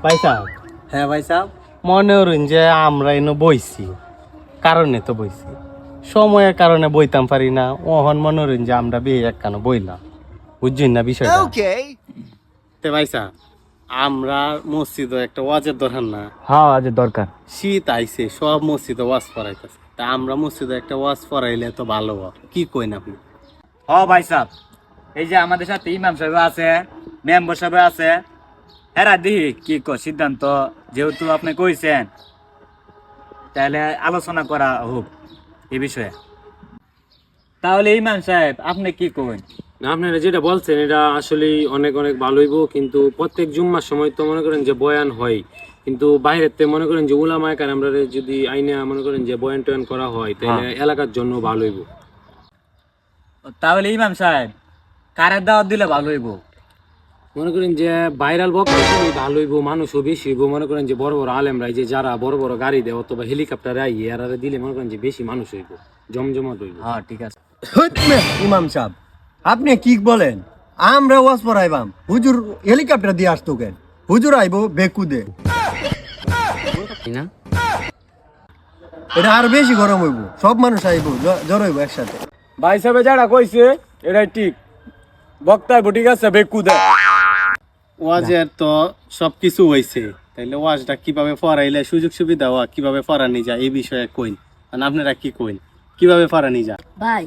ভাই সাহেব, হ্যাঁ ভাই সাহেব। মনে করেন যে আমরা এনে বইছি, কারণে তো বইছি, সময়ের কারণে বইতাম পারি না। ওহন মনে করেন যে আমরা বিয়ে একখানা বইলাম, বুঝছেন না বিষয়টা? তে ভাই সাহেব, আমরা মসজিদে একটা ওয়াজের দরকার না? হ্যাঁ আজ দরকার। শীত আইছে, সব মসজিদে ওয়াজ পড়াইতেছে, তা আমরা মসজিদে একটা ওয়াজ পড়াইলে তো ভালো হয়। কি কইন আপনি? ভাই সাহেব, এই যে আমাদের সাথে ইমাম সাহেব আছে, মেম্বার সাহেব আছে, হেরা দিহি কি সিদ্ধান্ত, যেহেতু আপনি কইছেন তাহলে আলোচনা করা হোক এই বিষয়ে। তাহলে ইমাম সাহেব আপনি কি কইন? না, আপনারা যেটা বলছেন এটা আসলে অনেক অনেক ভালো হইব, কিন্তু প্রত্যেক জুম্মার সময় তো মনে করেন যে বয়ান হয়, কিন্তু বাইরের তে মনে করেন যে উলামায়ে কেরামরা যদি আইনা মনে করেন যে বয়ান টয়ান করা হয় তাহলে এলাকার জন্য ভালো হইব। তাহলে ইমাম সাহেব কারের দাওয়াত দিলে ভালো হইব। মনে করেন যে ভাইরাল বক্তব্য ভালো হইব, মানুষও বেশি হইব। মনে করেন যে বড় বড় আলেমরা যে যারা বড় বড় গাড়ি দেয় অথবা হেলিকপ্টারে আইয়ে আর দিলে মনে করেন যে বেশি মানুষ হইব, জমজমাট হইব। হ্যাঁ ঠিক আছে। ইমাম সাহেব, আপনি কি বলেন? আমরা ওয়াজ পড়াইবাম, হুজুর হেলিকপ্টার দিয়ে আসতো কেন? হুজুর আইবো বেকুদে, না এটা আর বেশি গরম হইব, সব মানুষ আইবো, জ্বর হইব একসাথে। ভাই সাহেব যারা কইছে এটাই ঠিক, বক্তায় ঠিক আছে বেকুদে। ওয়াজের তো সবকিছু হয়েছে, তাইলে ওয়াজটা কিভাবে পড়াইলে সুযোগ সুবিধা হওয়া, কিভাবে পড়ানি যায় এই বিষয়ে কইন। মানে আপনারা কি কইন, কিভাবে পড়ানি যায়? ভাই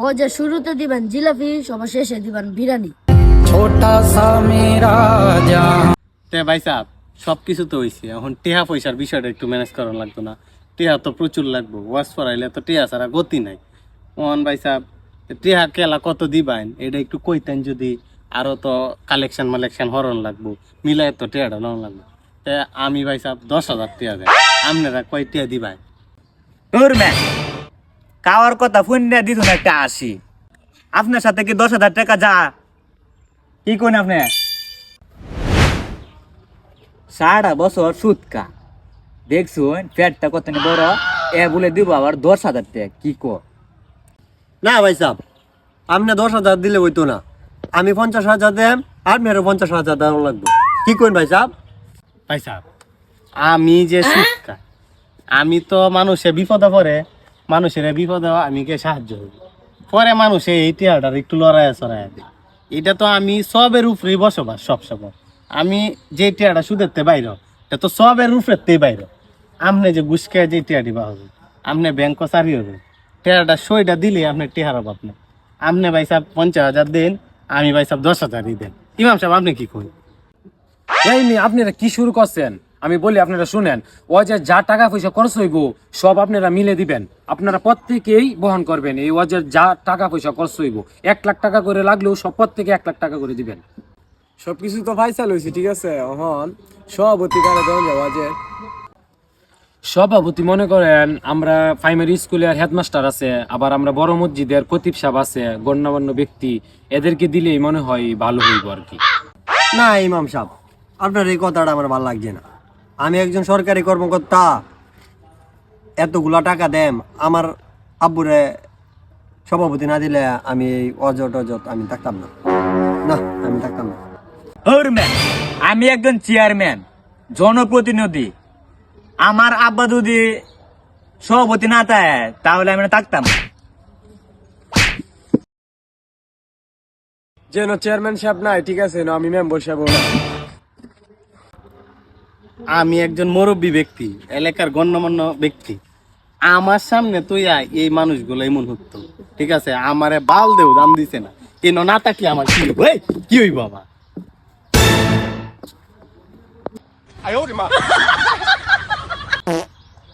ও যে শুরুতে দিবেন জিলাপি, সবার শেষে দিবেন বিরিয়ানি। তে ভাই সাহেব, সবকিছু তো হয়েছে, এখন টেহা পয়সার বিষয়টা একটু ম্যানেজ করা লাগতো না? টেহা তো প্রচুর লাগবো, ওয়াজ পড়াইলে তো টেহা ছাড়া গতি নাই। মোহন ভাই সাহেব, টেহা কেলা কত দিবেন এটা একটু কইতেন যদি, আরো তো কালেকশন মালেকশন হরণ লাগবো, মিলাই তো টেহাটা নেওয়া লাগবে। তে আমি ভাই সাহেব 10,000 টেহা দেয়, আপনারা কয় টেহা দিবেন? খাওয়ার কথা ফুন্ডা দিত না একটা 80, আপনার সাথে কি 10,000 টাকা যা? কি কোন আপনি? সারা বছর সুৎকা দেখছুন, পেটটা কত বড়, এ বলে দিব আবার 10,000 টাকা। কি কো? না ভাই সাহেব, আপনি 10,000 দিলে হইতো না, আমি 50,000 দেম, আর মেয়েরও 50,000 দেওয়া লাগবে। কি কইন ভাই সাহেব? ভাই সাহেব, আমি যে শিক্ষা, আমি তো মানুষের বিপদে পড়ে, মানুষের বিপদে আমি কে সাহায্য করি, পরে মানুষে এই টিয়াটার একটু লড়াইয়া চড়াইয়া দিই। এটা তো আমি সবের উপরেই বসবাস সবসময়। আমি যে টিয়াটা সুদেরতে বাইর, এটা তো সবের উপরেতেই বাইর। আপনি যে গুসকে যে টিয়াটি পাবেন, আপনি ব্যাংক চাকরি হবে, টিয়াটা সইটা দিলে আপনি টিহার অভাব নেই। আপনি ভাই সাহেব 50,000 দেন, আমি ভাই সাহেব 10,000ই দেন। ইমাম সাহেব আপনি কি করেন? এই নি আপনারা কি শুরু করছেন? আমি বলি আপনারা শুনেন, ও যে যা টাকা পয়সা খরচ হইব সব আপনারা মিলে দিবেন, আপনারা প্রত্যেকেই বহন করবেন। এই ওয়াজের যা টাকা পয়সা খরচ হইব 1 লাখ টাকা করে লাগলেও সব প্রত্যেকে 1 লাখ টাকা করে দিবেন। সবকিছু তো ফাইসাল হয়েছে, ঠিক আছে। এখন সভাপতি কারে দেওয়া যাওয়া যে সভাপতি মনে করেন আমরা প্রাইমারি স্কুলের হেডমাস্টার আছে, আবার আমরা বড় মসজিদের খতিব সাহেব আছে, গণ্যমান্য ব্যক্তি, এদেরকে দিলেই মনে হয় ভালো হইব আর কি। না ইমাম সাহেব, আপনার এই কথাটা আমার ভালো লাগছে না। আমি একজন সরকারি কর্মকর্তা, এতগুলা টাকা দেম, আমার আব্বুরে সভাপতি না দিলে আমি এই অজট আমি থাকতাম না। না, আমি থাকতাম না। আমি একজন চেয়ারম্যান, জনপ্রতিনিধি, আমার আব্বা যদি সভাপতি না থাকে তাহলে আমি থাকতাম। যেন চেয়ারম্যান সাহেব নাই, ঠিক আছে না, আমি মেম্বার সাহেব না। আমি একজন মুরব্বী ব্যক্তি, এলাকার গণ্যমান্য ব্যক্তি, আমার সামনে তুই এই মানুষগুলো এমন হতো, ঠিক আছে? আমারে বাল দেও দাম দিছে না, কেন না থাকলে আমার কি হইব? এই, কি হইব আমার?